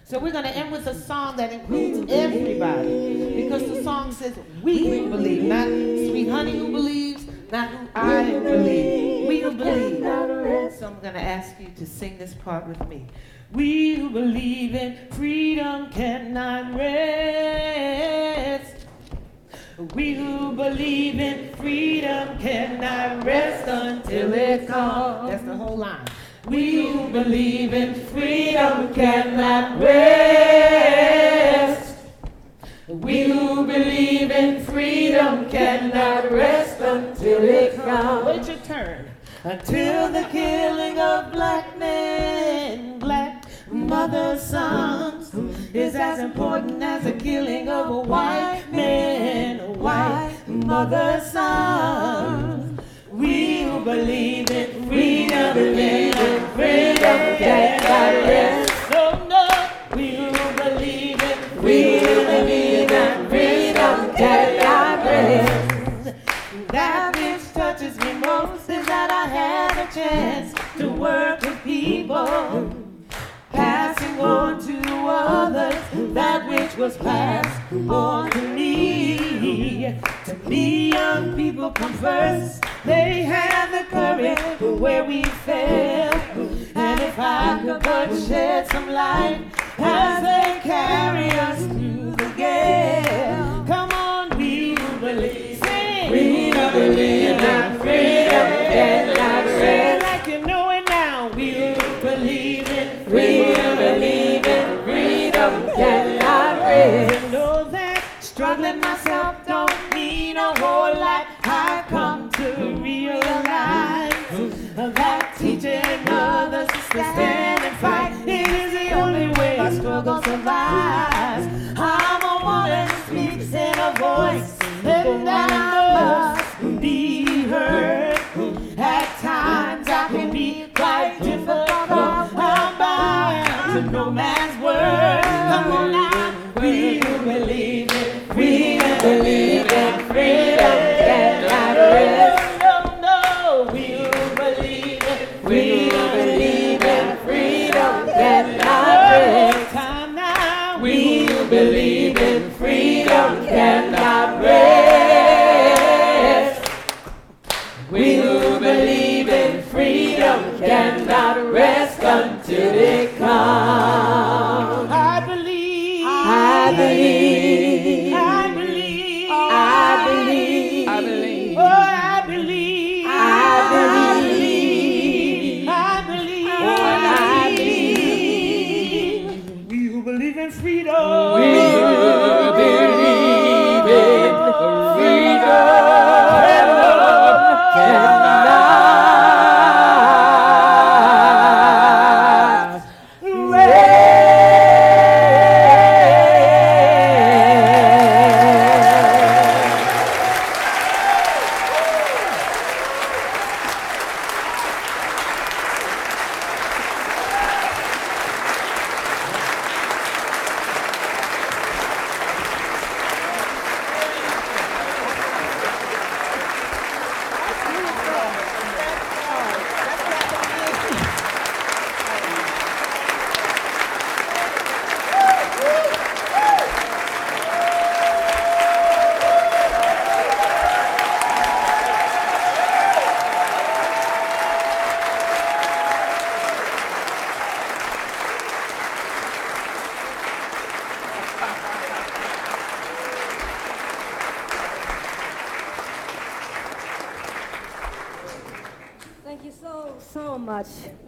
So we're going to end with a song that includes everybody, because the song says we who believe, not Sweet Honey who believes, not who I believe. We who believe. So I'm going to ask you to sing this part with me. We who believe in freedom cannot rest. We who believe in freedom cannot rest until it comes. That's the whole line. We who believe in freedom cannot rest. We who believe in freedom cannot rest until it comes. Wait your turn. Until the killing of black men, black mothers, sons, is as important as the killing of a white man, a white mother's son. We who believe in freedom, believe in freedom, cannot rest. No, no. We who believe in freedom, cannot rest. That which touches me most is that I had a chance to work with people, passing on to others that which was passed on to me. To me, young people come first. They have the courage where we fail. And if I could but shed some light as they carry us through the gale. Come on, we who believe. Sing. We who believe in freedom cannot rest. Like you know it now. We who believe in freedom, believe in freedom cannot rest. You know that struggling myself don't mean a whole lot. I come to realize that teaching others to stand and fight, it is the only way our struggle survives. I'm a woman who speaks in a voice, and I must be heard. At times I can be quite difficult. I'm bound to no man's word. Come on now, we who believe in freedom, believe in freedom. rest until it comes. I believe. I believe. I believe. I believe. I believe. Oh, I believe. I believe. I believe. Oh, I believe. We who believe in freedom. We who believe in freedom.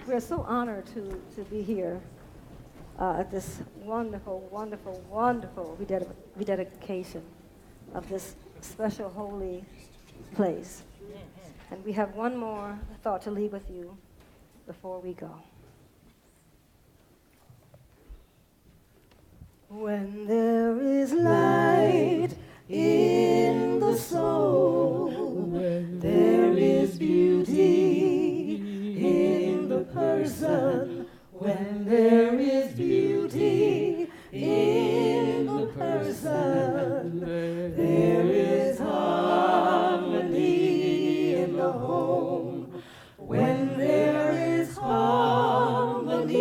We're so honored to be here at this wonderful, wonderful, wonderful rededication of this special holy place. And we have one more thought to leave with you before we go. When there is light in the soul, there is beauty in the person. When there is beauty in the person, there is harmony in the home. When there is harmony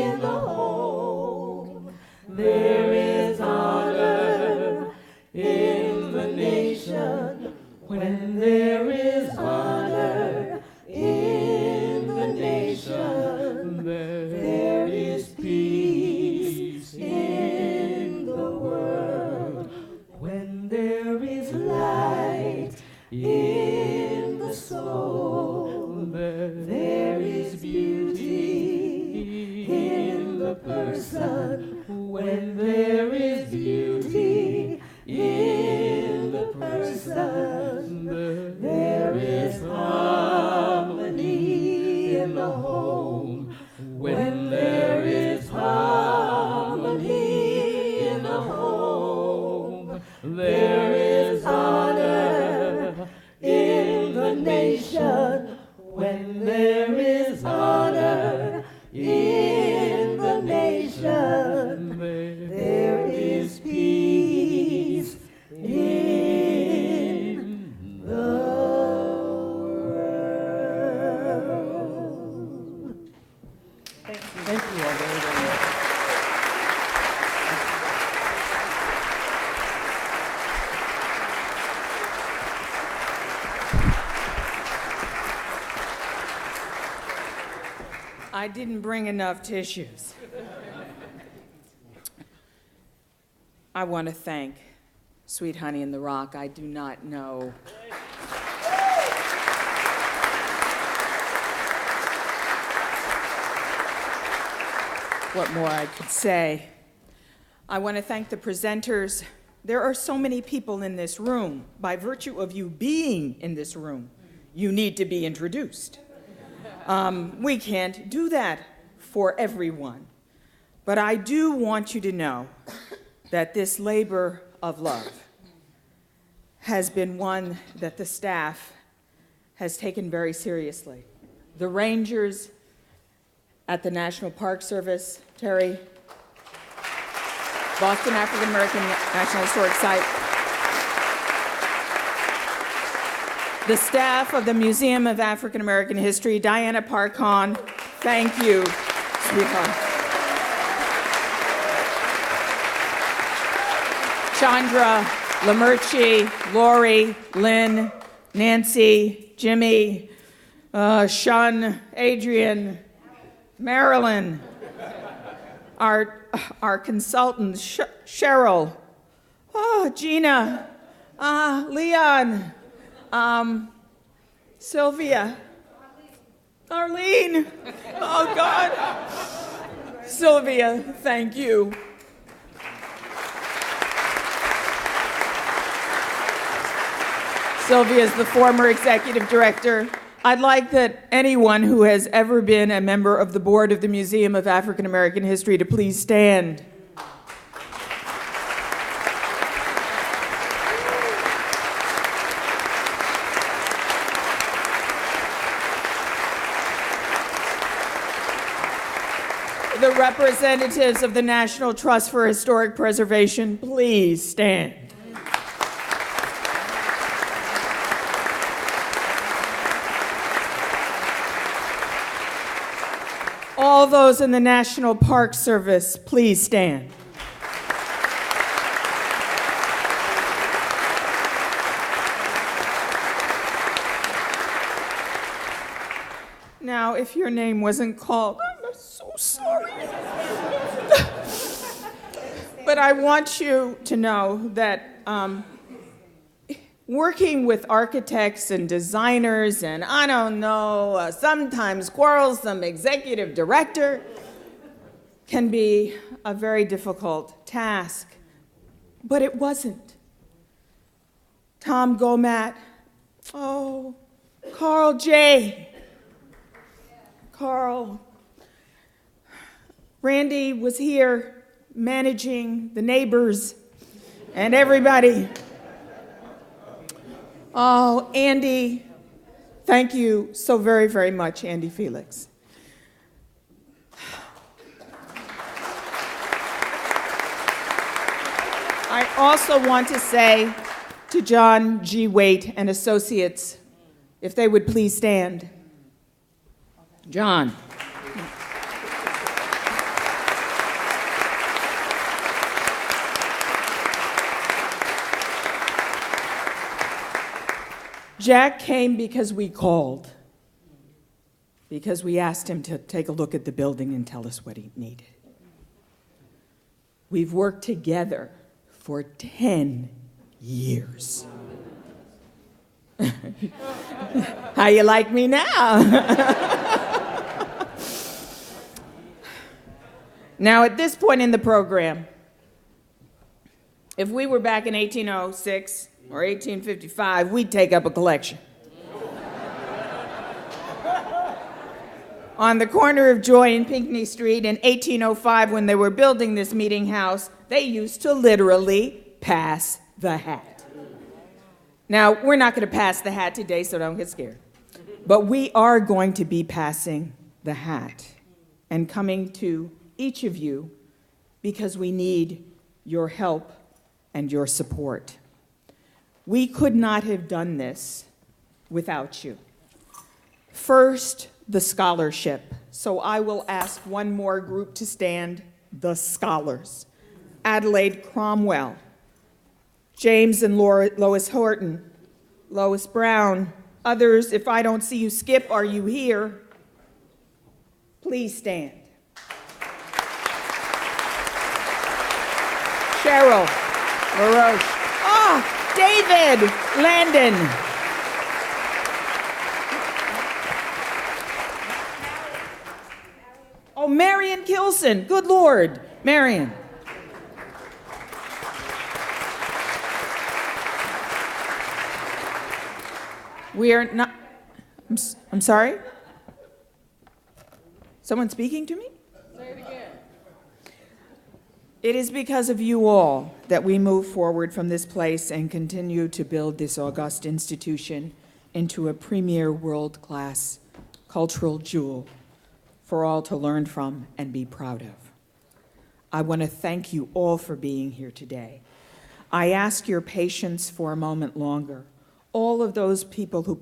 in the home, there is honor in the nation. When there is honor in the nation, there is peace in the world. When there is light in the soul, there is beauty in the person. When there is beauty in the person, there is harmony in the home. When there is harmony in the home, there is honor in the nation. When there is honor in the nation, there is peace in the world. Thank you all very, very much. I didn't bring enough tissues. I want to thank Sweet Honey in the Rock. I do not know what more I could say. I want to thank the presenters. There are so many people in this room. By virtue of you being in this room, you need to be introduced. We can't do that for everyone. But I do want you to know that this labor of love has been one that the staff has taken very seriously. The rangers at the National Park Service, Terry, Boston African American National Historic Site, the staff of the Museum of African American History, Diana Parkon, thank you, sweetheart. Chandra, Lamerchi, Lori, Lynn, Nancy, Jimmy, Shun, Adrian, Marilyn, our consultant, Cheryl, Gina, Leon, Sylvia, Arlene, oh God, Sylvia, thank you. Sylvia is the former executive director. I'd like that anyone who has ever been a member of the board of the Museum of African American History to please stand. The representatives of the National Trust for Historic Preservation, please stand. All those in the National Park Service, please stand. Now, if your name wasn't called, I'm so sorry. But I want you to know that working with architects and designers and, I don't know, sometimes quarrelsome executive director can be a very difficult task. But it wasn't. Tom Gomat, Carl J. Carl. Randy was here managing the neighbors and everybody. Oh, Andy, thank you so very, very much, Andy Felix. I also want to say to John G. Waite and Associates, if they would please stand. John. Jack came because we called, because we asked him to take a look at the building and tell us what he needed. We've worked together for 10 years. How you like me now? Now, at this point in the program, if we were back in 1806 or 1855, we'd take up a collection. On the corner of Joy and Pinckney Street in 1805, when they were building this meeting house, they used to literally pass the hat. Now, we're not going to pass the hat today, so don't get scared. But we are going to be passing the hat and coming to each of you because we need your help and your support. We could not have done this without you. First, the scholarship. So I will ask one more group to stand, the scholars. Adelaide Cromwell, James and Lois Horton, Lois Brown, others, if I don't see you, Skip, are you here? Please stand. Cheryl LaRoche. David Landon. Oh, Marion Kilson. Good Lord, Marion. We are not, I'm sorry? Someone speaking to me? Say it again. It is because of you all that we move forward from this place and continue to build this august institution into a premier world-class cultural jewel for all to learn from and be proud of. I want to thank you all for being here today. I ask your patience for a moment longer. All of those people who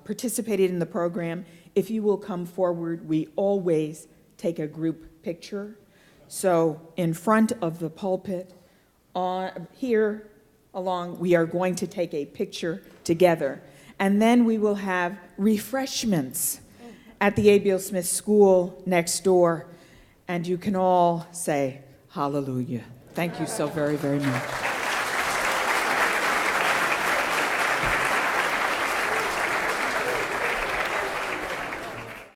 participated in the program, if you will come forward, we always take a group picture. So in front of the pulpit, here along, we are going to take a picture together. And then we will have refreshments. at the A.B.L. Smith School next door, and you can all say hallelujah. Thank you so very, very much.